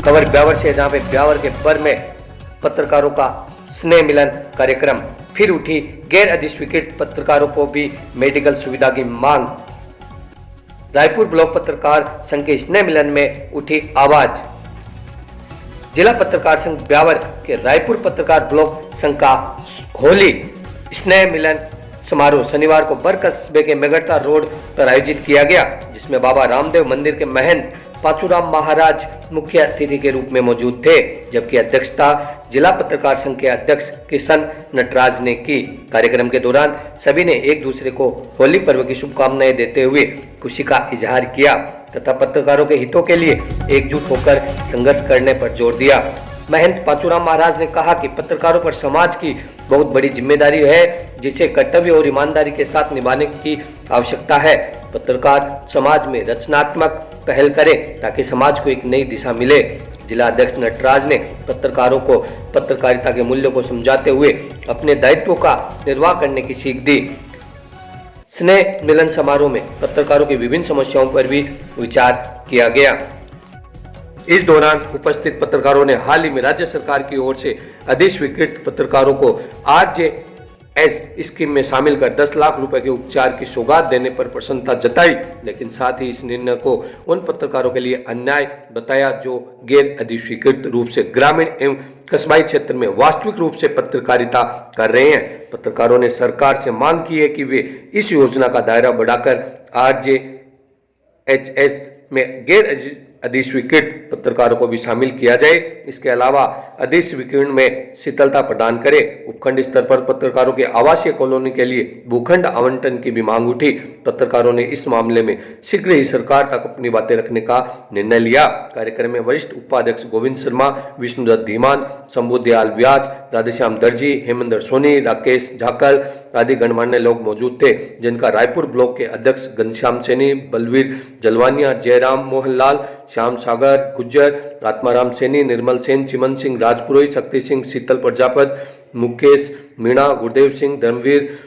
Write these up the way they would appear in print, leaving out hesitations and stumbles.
खबर ब्यावर से, जहां पे ब्यावर के बर में पत्रकारों का स्नेह मिलन कार्यक्रम। फिर उठी गैर अधिस्वीकृत पत्रकारों को भी मेडिकल सुविधा की मांग। रायपुर ब्लॉक पत्रकार संघ के स्नेह मिलन में उठी आवाज। जिला पत्रकार संघ ब्यावर के रायपुर पत्रकार ब्लॉक संघ का होली स्नेह मिलन समारोह शनिवार को बर कस्बे के मेगड़ता रोड पर आयोजित किया गया, जिसमें बाबा रामदेव मंदिर के महंत पाचूराम महाराज मुख्य अतिथि के रूप में मौजूद थे, जबकि अध्यक्षता जिला पत्रकार संघ के अध्यक्ष किशन नटराज ने की। कार्यक्रम के दौरान सभी ने एक दूसरे को होली पर्व की शुभकामनाएं देते हुए खुशी का इजहार किया तथा पत्रकारों के हितों के लिए एकजुट होकर संघर्ष करने पर जोर दिया। महंत पाचूराम महाराज ने कहा कि पत्रकारों पर समाज की बहुत बड़ी जिम्मेदारी है, जिसे कर्तव्य और ईमानदारी के साथ निभाने की आवश्यकता है। पत्रकार समाज में रचनात्मक पहल करे ताकि समाज को एक नई दिशा मिले। जिला अध्यक्ष नटराज ने पत्रकारों को पत्रकारिता के मूल्यों को समझाते हुए अपने दायित्वों का निर्वाह करने की सीख दी। स्नेह मिलन समारोह में पत्रकारों की विभिन्न समस्याओं पर भी विचार किया गया। इस दौरान उपस्थित पत्रकारों ने हाल ही में राज्य सरकार की ओर से अधिस्वीकृत पत्रकारों को RJS स्कीम में शामिल कर 10 लाख रुपए के उपचार की सौगात देने पर प्रसन्नता जताई, लेकिन साथ ही इस निर्णय को उन पत्रकारों के लिए अन्याय बताया जो गैर अधिस्वीकृत रूप से ग्रामीण एवं कस्बाई क्षेत्र में वास्तविक रूप से पत्रकारिता कर रहे हैं। पत्रकारों ने सरकार से मांग की है कि वे इस योजना का दायरा बढ़ाकर RJHS में गैर अधिस्वीकृत पत्रकारों को भी शामिल किया जाए। इसके अलावा अधिस्वीकरण में शिथिलता प्रदान करे। उपखंड स्तर पर पत्रकारों के आवासीय कॉलोनी के लिए भूखंड आवंटन की भी मांग उठी। पत्रकारों ने इस मामले में शीघ्र ही सरकार तक अपनी बातें रखने का निर्णय लिया। कार्यक्रम में वरिष्ठ उपाध्यक्ष गोविंद शर्मा, विष्णुदत्त धीमान, शंभू दयाल व्यास, राधेश्याम दर्जी, हेमेंद्र सोनी, राकेश झाकल आदि गणमान्य लोग मौजूद थे, जिनका रायपुर ब्लॉक के अध्यक्ष घनश्याम सैनी, बलवीर जलवानिया, जयराम मोहनलाल, श्याम सागर गुज्जर, आत्माराम सैनी, निर्मल सेन, चिमन सिंह राजपुरोही, शक्ति सिंह, शीतल प्रजापत, मुकेश मीणा, गुरुदेव सिंह, धर्मवीर,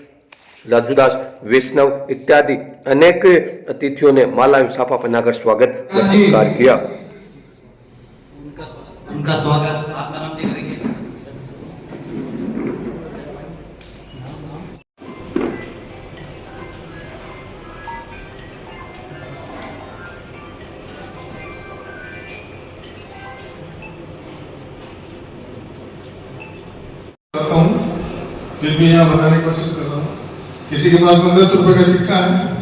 राजूदास वैष्णव इत्यादि अनेक अतिथियों ने माला एवं साफा पहनाकर स्वागत व सत्कार किया। उनका स्वागत। आपका नाम देख रही है। फिर भी यहाँ बनाने की कोशिश कर रहा हूँ। किसी के पास में 10 रुपए का सिक्का है?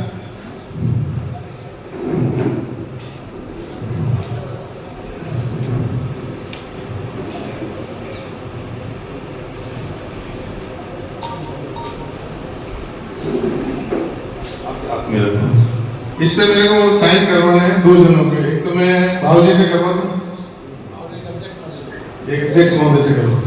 इस पे मेरे को साइन करवाने हैं 2 जनों के। एक तो मैं भावजी से करवा दूं, एक अध्यक्ष महोदय से करवा दूं।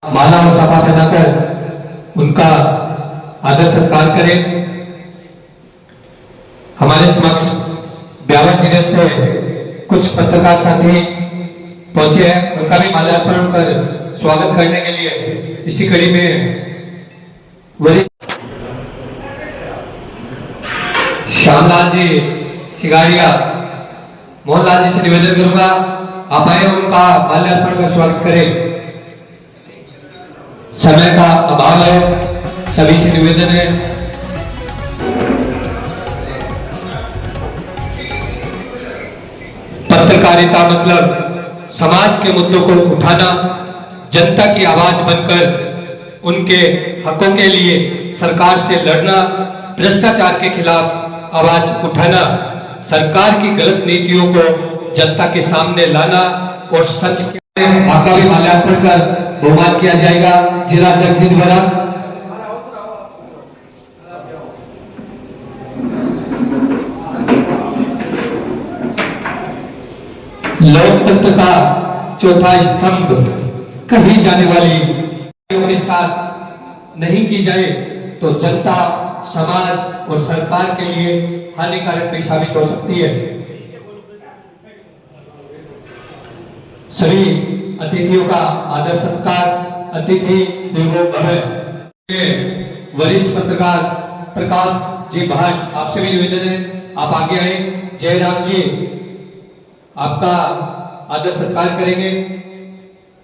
माला और साफा पहनाकर उनका आदर सत्कार करें। हमारे समक्ष ब्यावर जिले से कुछ पत्रकार साथी पहुंचे हैं, उनका भी माल्यार्पण कर स्वागत करने के लिए इसी कड़ी में वरिष्ठ श्यामलाल जी शिगाड़िया, मोहनलाल जी से निवेदन करूंगा आप आए उनका माल्यार्पण कर स्वागत करें। समय का अभाव है, सभी से निवेदन है। पत्रकारिता मतलब समाज के मुद्दों को उठाना, जनता की आवाज बनकर उनके हकों के लिए सरकार से लड़ना, भ्रष्टाचार के खिलाफ आवाज उठाना, सरकार की गलत नीतियों को जनता के सामने लाना और सच आपका भी माल्यार्पण कर बहुमान किया जाएगा जिला अध्यक्ष जी द्वारा। लोकतंत्र का चौथा स्तंभ कही जाने वाली के साथ नहीं की जाए तो जनता समाज और सरकार के लिए हानिकारक भी साबित हो सकती है। सभी अतिथियों का आदर सत्कार, अतिथि देवो भव। वरिष्ठ पत्रकार प्रकाश जी भाट, आपसे भी निवेदन है आप आगे आए। जयराम जी आपका आदर सत्कार करेंगे।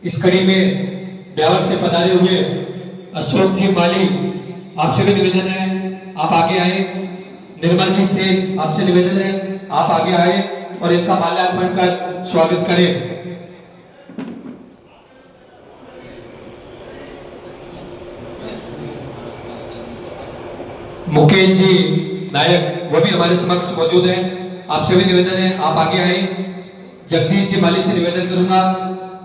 इस कड़ी में ब्यावर से पधारे हुए अशोक जी माली, आपसे भी निवेदन है आप आगे आए। निर्मल जी सेन, आपसे निवेदन है आप आगे आए और इनका माल्यार्पण कर स्वागत करें। मुकेश जी नायक वो भी हमारे समक्ष मौजूद हैं, आपसे भी निवेदन है आप आगे आए। जगदीश जी माली से निवेदन करूंगा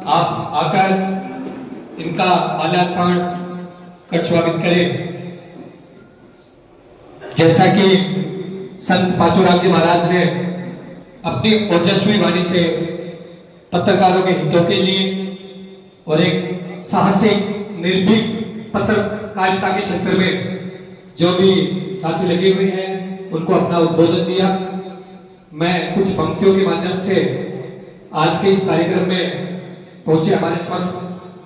आप आकर इनका माल्यार्पण कर स्वागत करें। जैसा कि संत पांचूराम जी महाराज ने अपनी ओजस्वी वाणी से पत्रकारों के हितों के लिए और एक साहसिक निर्भीक पत्रकारिता के क्षेत्र में जो भी साथी लगे हुए हैं उनको अपना उद्बोधन दिया। मैं कुछ पंक्तियों के माध्यम से आज के इस कार्यक्रम में पहुंचे हमारे समक्ष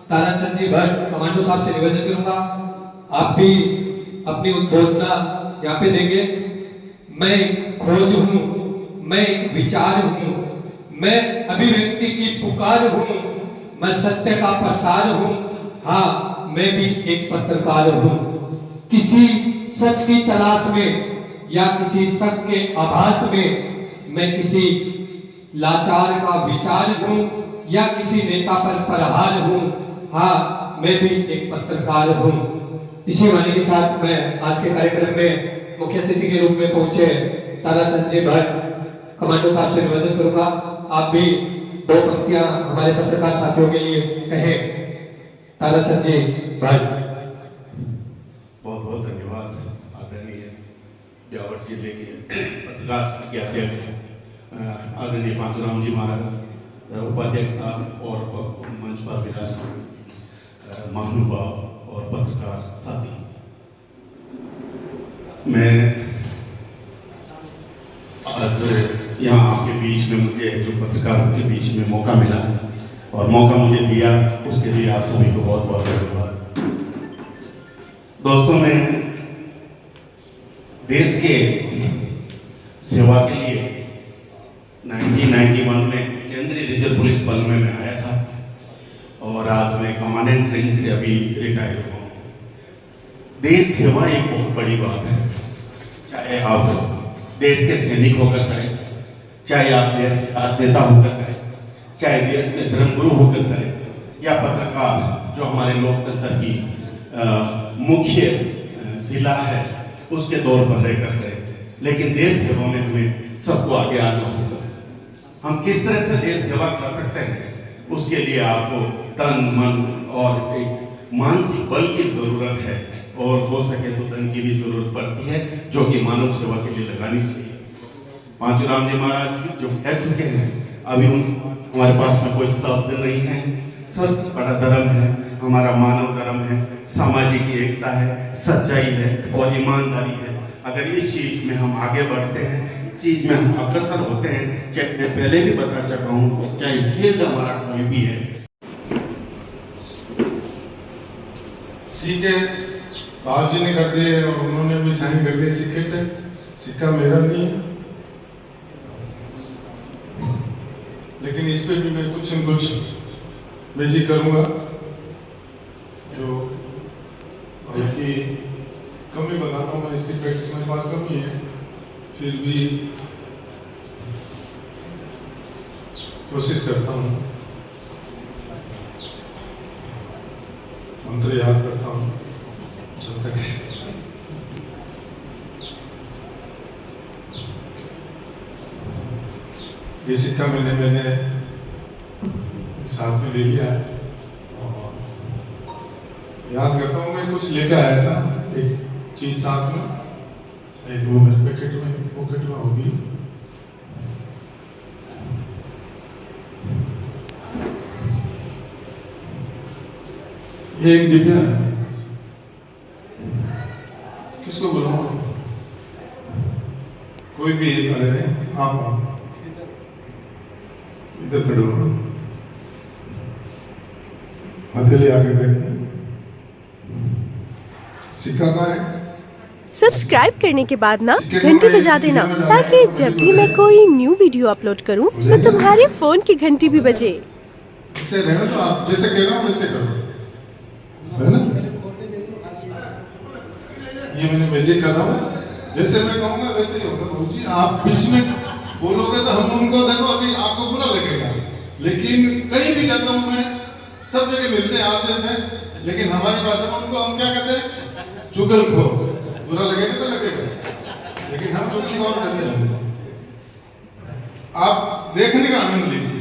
ताराचंद जी भट्ट कमांडो साहब से निवेदन करूंगा आप भी अपनी उद्बोधना यहाँ पे देंगे। मैं एक खोज हूं, मैं एक विचार हूं, मैं अभिव्यक्ति की पुकार हूं, मैं सत्य का प्रसार हूं, हाँ मैं भी एक पत्रकार हूं। किसी सच की तलाश में या किसी शक के आभास में मैं किसी लाचार का विचार हूं या किसी नेता पर प्रहार हूं, हाँ मैं भी एक पत्रकार हूं। इसी वाणी के साथ मैं आज के कार्यक्रम में मुख्य अतिथि के रूप में पहुंचे ताराचंद जी भट्ट कमांडो साहब से निवेदन करूंगा आप भी दो पंक्तियां हमारे पत्रकार साथियों के लिए कहें। ताराचंद जी भट्ट। बहुत बहुत धन्यवाद आदरणीय ब्यावर जिले के पत्रकार के अध्यक्ष आदरणीय पांचूराम जी महाराज, उपाध्यक्ष साहब और मंच पर विराज महानुभाव और पत्रकार साथी। मैं आज यहाँ आपके बीच में मुझे जो पत्रकारों के बीच में मौका मिला और मौका मुझे दिया उसके लिए आप सभी को बहुत बहुत धन्यवाद। दोस्तों, मैं देश के सेवा के लिए 1991 में केंद्रीय रिजर्व पुलिस बल में मैं आया था और आज मैं कमांडेंट रेंज से अभी रिटायर हुआ हूँ। देश सेवा एक बहुत बड़ी बात है, चाहे आप देश के सैनिक होकर करें, चाहे आप देश के राजनेता होकर करें, चाहे देश के धर्मगुरु होकर करें या पत्रकार जो हमारे लोकतंत्र की मुख्य जिला है उसके तौर पर रहकर करें। लेकिन देश सेवा में हमें सबको आगे आना होगा। हम किस तरह से देश सेवा कर सकते हैं उसके लिए आपको तन मन और एक मानसिक बल की जरूरत है और हो सके तो धन की भी जरूरत पड़ती है जो कि मानव सेवा के लिए लगानी चाहिए। पांचूराम जी महाराज जो कह चुके हैं अभी हमारे पास में कोई शब्द नहीं है। सबसे बड़ा धर्म है हमारा मानव धर्म है, सामाजिक एकता है, सच्चाई है और ईमानदारी है। अगर इस चीज में हम आगे बढ़ते हैं, इस चीज में हम अग्रसर होते हैं, चाहे मैं पहले भी बता चुका हूँ, चाहे फील्ड हमारा कोई भी है। ठीक है, बाबू जी ने कर दिए और उन्होंने भी साइन कर दिए सिक्के पे। सिक्का मेरा नहीं है, लेकिन इस पे भी मैं कुछ न कुछ मैं जी करूँगा। जो हालांकि कमी बताता हूँ, मैं इसकी प्रैक्टिस मेरे पास कमी है, फिर भी कोशिश करता हूँ, मंत्र याद करता हूँ जब तक। ये सिक्का मैंने साथ में ले लिया है और याद करता हूँ। मैं कुछ लेकर आया था, एक चीज साथ में, शायद वो मेरे पॉकेट में होगी। ये एक डिब्बा है, किसको बोलूं? कोई भी अरे आप इधर खड़े हो, हथेली आगे करके सिक्का का है। सब्सक्राइब करने के बाद ना घंटी बजा देना, ताकि जब भी मैं कोई न्यू वीडियो अपलोड करूं तो तुम्हारे फोन की घंटी भी बजे। इसे रहना तो आप जैसे कह रहा हूँ वैसे करो, है ना? ये मैंने मैजिक कर रहा हूँ, जैसे मैं कहूँगा वैसे ही होगा। जी आप बीच में बोलोगे तो हम उनको, देखो अभी आपको बुरा लगेगा, लेकिन कहीं भी जाता हूँ मैं, सब जगह मिलते हैं आप जैसे, लेकिन हमारी भाषा में उनको हम क्या कहते हैं? चुगलखोर। बुरा लगेगा तो लगेगा, लेकिन हम चुगलखोर कहते हैं। आप देखने का आनंद लीजिए।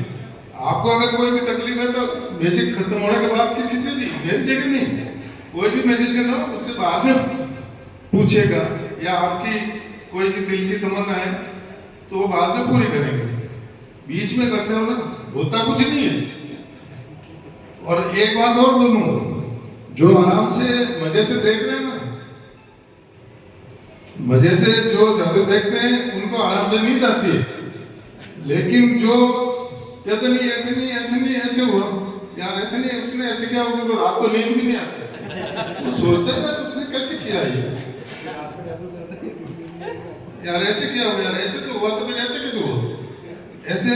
आपको अगर कोई भी तकलीफ है तो मैजिक खत्म होने के बाद किसी से भी, मेरी जगह नहीं, कोई भी मैजिशियन हो उससे बाद में पूछेगा, या आपकी कोई की दिल की तमन्ना है तो वो बाद में पूरी करेंगे। बीच में करते हो ना, होता कुछ नहीं है। और एक बात और बोलूं, जो आराम से मजे से देख रहे हैं ना, मजे से जो जादू देखते हैं उनको आराम से नींद आती है, लेकिन जो कहते नहीं ऐसे नहीं ऐसे नहीं ऐसे हुआ यार, ऐसे नहीं उसने ऐसे क्या हुआ, तो रात को नींद भी नहीं आती, तो सोचते हैं ना उसने कैसे किया ये यार, ऐसे क्या हुआ यार, ऐसे तो हुआ तो फिर ऐसे कैसे हुआ ऐसे।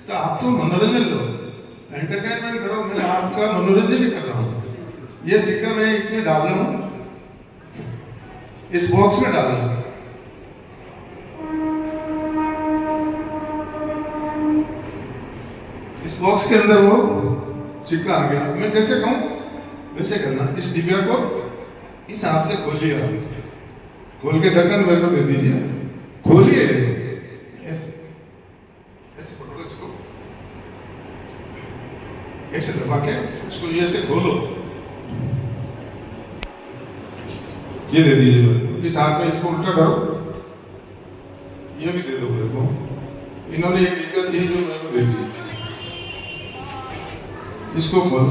तो आप तो मनोरंजन लो, एंटरटेनमेंट करो, मैं आपका मनोरंजन ही कर रहा हूँ। ये सिक्का मैं इसमें डाल रहा हूँ, इस बॉक्स में डाल रहा हूँ। इस बॉक्स के अंदर वो सिक्का आ गया। मैं जैसे कहूँ वैसे करना। इस डिब्बा को इस हाथ से खोलिए, खोल के ढक्कन मेरे को दे दीजिए, खोलिए, ऐसे पकड़ो इसको, ऐसे दबा के इसको ये ऐसे खोलो, ये दे दीजिए मेरे को। इस हाथ में इसको उल्टा करो, ये भी दे दो मेरे को। इन्होंने एक दिक्कत थी जो मेरे को दे दी, इसको खोलो,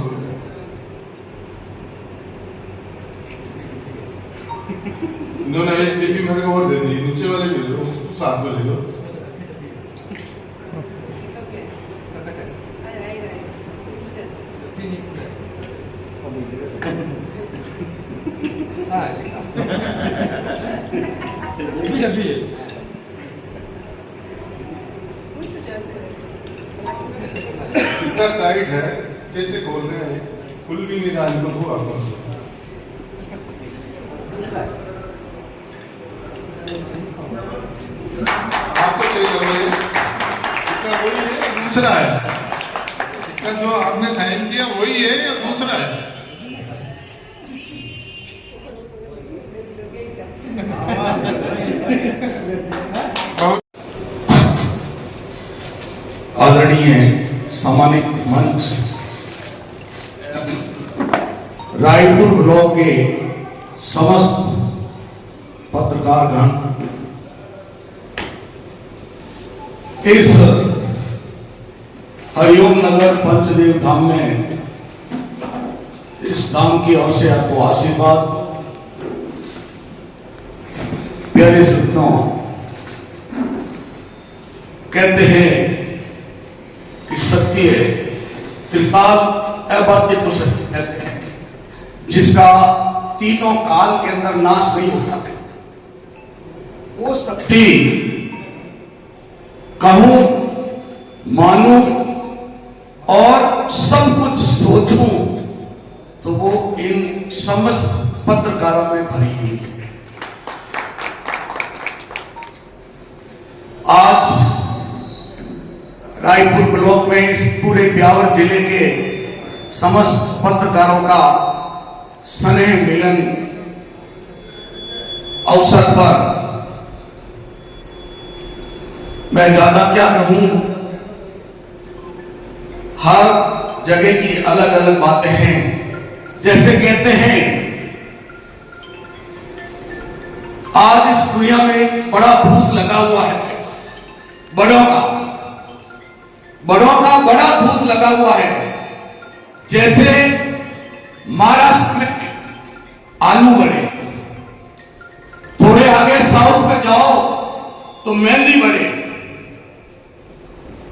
इन्होंने एक डिब्बी मेरे को और दे दी, नीचे वाले भी लो, उसको साथ में ले लो। इतना टाइट है, कैसे खोल रहे हैं, खुल भी नहीं रहा इनको हुआ। आपको चाहिए सिक्का वही है या दूसरा है? सिक्का जो आपने साइन किया वही है या दूसरा है? आदरणीय सम्मानित मंच, रायपुर ब्लॉक के समस्त पत्रकारगण, इस हरिओम नगर पंचदेव धाम में इस धाम की ओर से आपको आशीर्वाद। प्यारे सत्नों, कहते हैं कि सत्य त्रिकाल अबाध्य को सत्य कहते हैं, जिसका तीनों काल के अंदर नाश नहीं होता है। वो सत्य कहूं, मानूं और सब कुछ सोचूं तो वो इन समस्त पत्रकारों में भरी हुई है। आज रायपुर ब्लॉक में इस पूरे ब्यावर जिले के समस्त पत्रकारों का स्नेह मिलन अवसर पर मैं ज्यादा क्या कहूं, हर जगह की अलग अलग बातें हैं। जैसे कहते हैं आज इस दुनिया में एक बड़ा भूत लगा हुआ है, बड़ों का बड़ा भूत लगा हुआ है। जैसे महाराष्ट्र में आलू बड़े, थोड़ा थोड़े आगे साउथ में जाओ तो मेहंदी बड़े,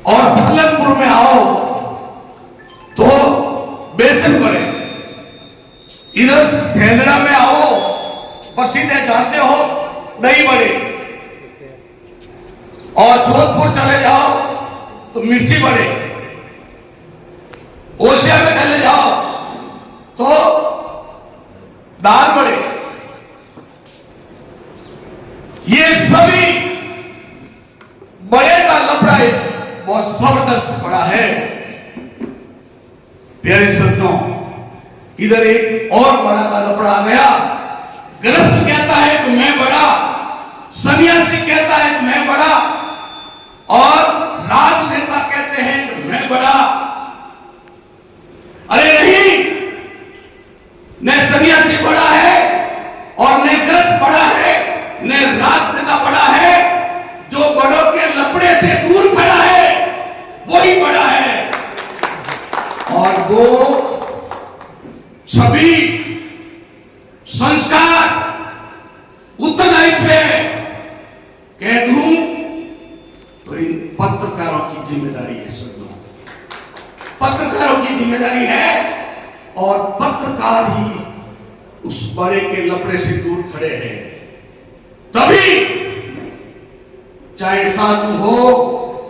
और फलकपुर में आओ तो बेसन बड़े, इधर सेंदरा में आओ पसीने जानते हो दही बड़े, और जोधपुर चले जाओ तो मिर्ची बड़े, ओशिया में चले जाओ तो दाल बड़े। ये सभी बड़े का लफड़ा बहुत जबरदस्त पड़ा है। प्यारे संतों, इधर एक और बड़ा का लफड़ा आ गया। गृहस्थ कहता है कि मैं बड़ा, सन्यासी कहता है कि मैं बड़ा, और राजनेता कहते हैं कि मैं बड़ा। अरे नहीं, न सन्यासी बड़ा है और न गृहस्थ बड़ा है, न राजनेता बड़ा है। जो बड़ों के लपड़े से दूर खड़ा है वही बड़ा है। और वो छवि, संस्कार, उत्तरदायित्व कह दूं तो इन पत्रकारों की जिम्मेदारी है। सब पत्रकारों की जिम्मेदारी है, और पत्रकार ही उस बड़े के लपड़े से दूर खड़े हैं। तभी चाहे साधु हो,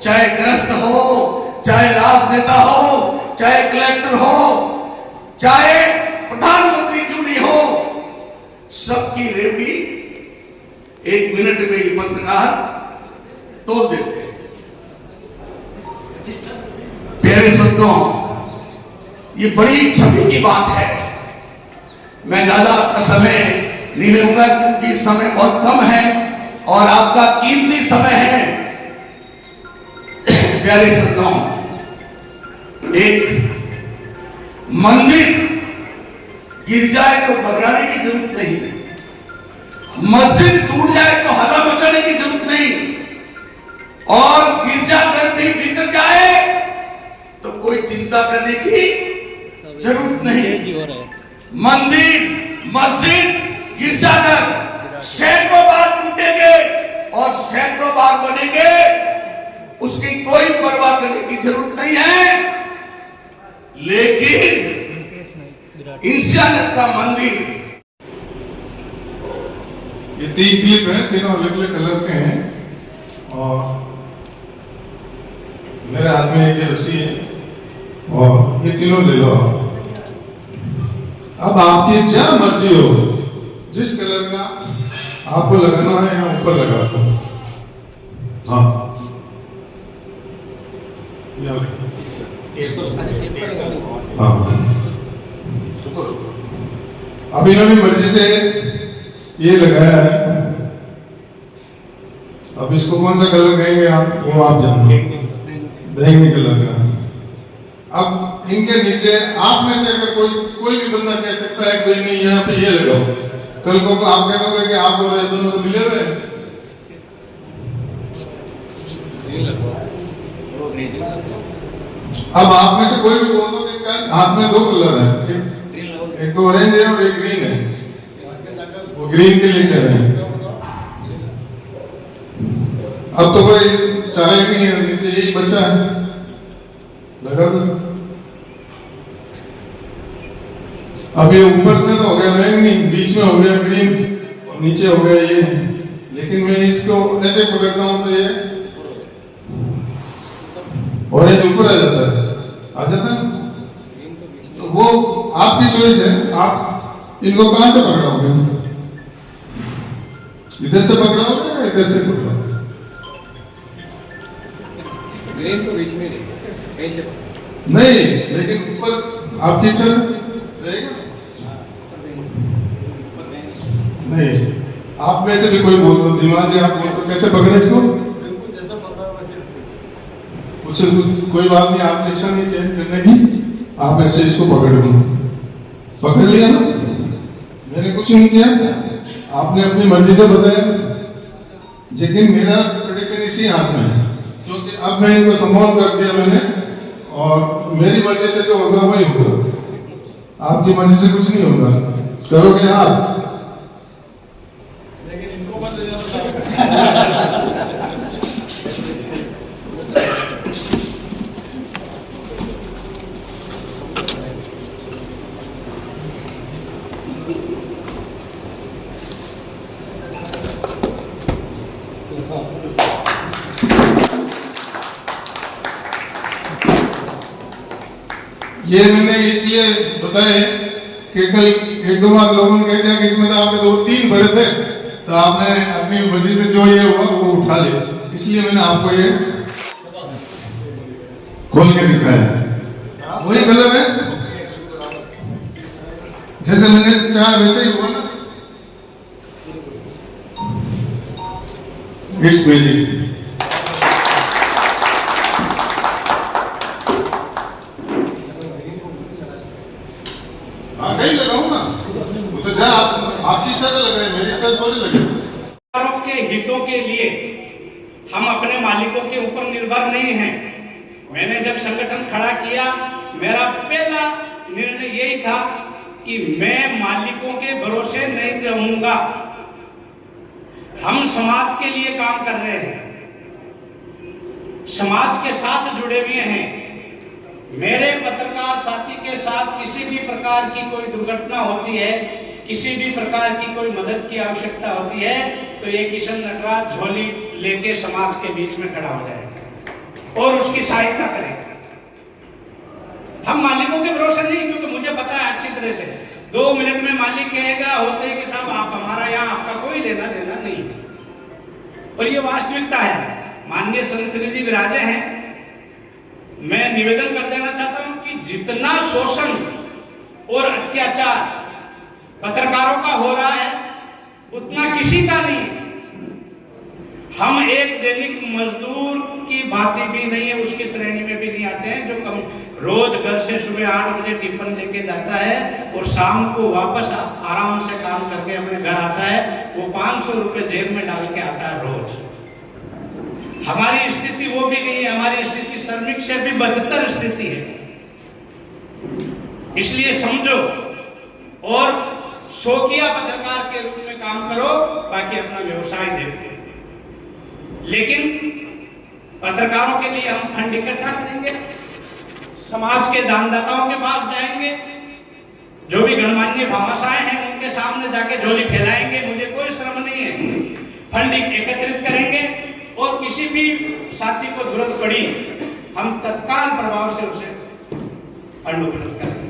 चाहे ग्रस्त हो, चाहे राजनेता हो, चाहे कलेक्टर हो, चाहे प्रधानमंत्री क्यों नहीं हो, सबकी रेवड़ी एक मिनट में ही पत्रकार तोड़ देते हैं। प्यारे संतों, ये बड़ी छवि की बात है। मैं ज्यादा आपका समय नहीं लूंगा क्योंकि समय बहुत कम है और आपका कीमती समय है। प्यारे संतों, एक मंदिर गिर जाए तो घबराने की जरूरत नहीं, मस्जिद टूट जाए तो हल्ला मचाने की जरूरत नहीं, और गिरजाघर भी बिगड़ जाए तो कोई चिंता करने की जरूरत नहीं। मंदिर, मस्जिद, गिरजाघर सैकड़ों बार टूटेंगे और सैकड़ों बार बनेंगे, उसकी कोई परवाह करने की जरूरत नहीं है। लेकिन इंसानियत का मंदिर, ये 3 क्लिप है, तीनों अलग अलग कलर के हैं, और मेरे हाथ में एक ये रस्सी है, और ये तीनों ले लो आप। अब आपकी क्या मर्जी हो, जिस कलर का आपको लगाना है यहाँ ऊपर लगा दो। हाँ, हाँ, अब इन्होंने मर्जी से ये लगाया है। अब इसको कौन सा कलर कहेंगे आप, वो आप जानो, बैंगनी कलर का। अब इनके नीचे आप में से अगर कोई भी बंदा कह सकता है कोई नहीं यहाँ पे ये लगाओ, कल को आप कह दोगे कि आप और ये दोनों तो मिले हुए हैं। अब आप में से कोई भी बोल दो कि इनका हाथ में 2 कलर है, एक तो ऑरेंज है और एक ग्रीन है, वो ग्रीन के लिए कह रहे हैं। अब तो कोई चारा ही नहीं है, नीचे यही बचा है, लगा दो। अब ये ऊपर में तो हो गया बैंगनी, बीच में हो गया ग्रीन और नीचे हो गया ये। लेकिन मैं इसको ऐसे पकड़ता हूं तो ये ऑरेंज ऊपर आ जाता है, तो वो आपकी चॉइस है, आप इनको कहां से पकड़ाओगे, इधर से पकड़ाओगे या इधर से पकड़ाओगे? ग्रीन तो बीच में नहीं, लेकिन ऊपर आपकी इच्छा से रहेगा। नहीं, आप में से भी कोई बोल दो, दिमाग से आप बोल दो, कैसे पकड़े इसको? कुछ कोई बात नहीं, आपकी इच्छा नहीं चेंज करने की, आप ऐसे इसको पकड़ लो, पकड़ लिया ना, मैंने कुछ नहीं किया, आपने अपनी मर्जी से बताया। लेकिन मेरा प्रेडिक्शन इसी हाथ में है, क्योंकि अब मैं इनको सम्मान कर दिया मैंने, और मेरी मर्जी से जो होगा वही होगा, आपकी मर्जी से कुछ नहीं होगा। करोगे आप, लेकिन इनको ले जाना। ये मैंने इसलिए बताया कि कल एक दो बार लोगों ने कह दिया कि इसमें तो आपके 2-3 बड़े थे, तो आपने अपनी मर्जी से जो ये हुआ वो उठा लिया, इसलिए मैंने आपको ये खोल के दिखाया। वही कलर है, जैसे मैंने चाहा वैसे ही हुआ ना। It's magic. कहीं लगाऊं ना, तो जा आपकी इच्छा से लगाए, मेरी इच्छा से थोड़ी लगे। के हितों के लिए हम अपने मालिकों के ऊपर निर्भर नहीं हैं। मैंने जब संगठन खड़ा किया, मेरा पहला निर्णय यही था कि मैं मालिकों के भरोसे नहीं रहूंगा। हम समाज के लिए काम कर रहे हैं, समाज के साथ जुड़े हुए हैं। मेरे पत्रकार साथी के साथ किसी भी प्रकार की कोई दुर्घटना होती है, किसी भी प्रकार की कोई मदद की आवश्यकता होती है, तो ये किशन नटराज झोली लेके समाज के बीच में खड़ा हो जाएगा और उसकी सहायता करेगा। हम मालिकों के भरोसे नहीं, क्योंकि मुझे पता है अच्छी तरह से 2 मिनट में मालिक कहेगा होते कि साहब आप हमारा यहाँ आपका कोई लेना देना नहीं है, और ये वास्तविकता है। माननीय संश्री जी विराजे हैं, मैं निवेदन कर देना चाहता हूं कि जितना शोषण और अत्याचार पत्रकारों का हो रहा है, उतना किसी का नहीं है। हम एक दैनिक मजदूर की भांति भी नहीं है, उसकी श्रेणी में भी नहीं आते हैं, जो रोज घर से सुबह 8 बजे टिफिन लेके जाता है और शाम को वापस आराम से काम करके अपने घर आता है। वो 500 रुपए जेब में डाल के आता है रोज। हमारी स्थिति वो भी नहीं है, हमारी स्थिति श्रमिक से भी बदतर स्थिति है। इसलिए समझो और शौकिया पत्रकार के रूप में काम करो, बाकी अपना व्यवसाय देखो। लेकिन पत्रकारों के लिए हम फंड इकट्ठा करेंगे, समाज के दानदाताओं के पास जाएंगे, जो भी गणमान्य भामाशाएं हैं उनके सामने जाके झोली फैलाएंगे, मुझे कोई शर्म नहीं है। फंड एकत्रित करेंगे और किसी भी साथी को जरूरत पड़ी, हम तत्काल प्रभाव से उसे फंड उपलब्ध करेंगे।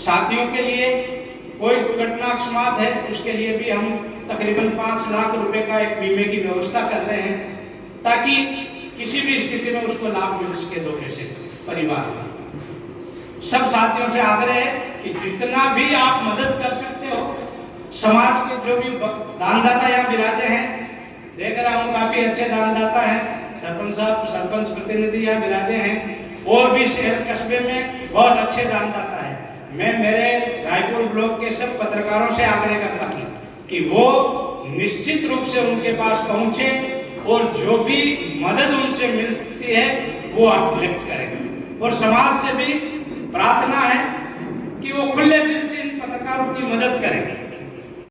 साथियों के लिए कोई दुर्घटना अकस्मात है, उसके लिए भी हम तकरीबन 5 लाख रुपए का एक बीमे की व्यवस्था कर रहे हैं, ताकि किसी भी स्थिति में उसको लाभ मिल सके 2 पैसे परिवार में। सब साथियों से आग्रह है कि जितना भी आप मदद कर सकते हो, समाज के जो भी दानदाता यहाँ विराजे हैं, देख रहा हूँ काफी अच्छे दानदाता हैं, सरपंच साहब, सरपंच प्रतिनिधि यहाँ विराजे हैं, और भी शहर कस्बे में बहुत अच्छे दानदाता है। मैं मेरे रायपुर ब्लॉक के सब पत्रकारों से आग्रह करता हूँ कि वो निश्चित रूप से उनके पास पहुंचे और जो भी मदद उनसे मिल सकती है वो आप लिफ्ट करें। और समाज से भी प्रार्थना है कि वो खुले दिल से इन पत्रकारों की मदद करें।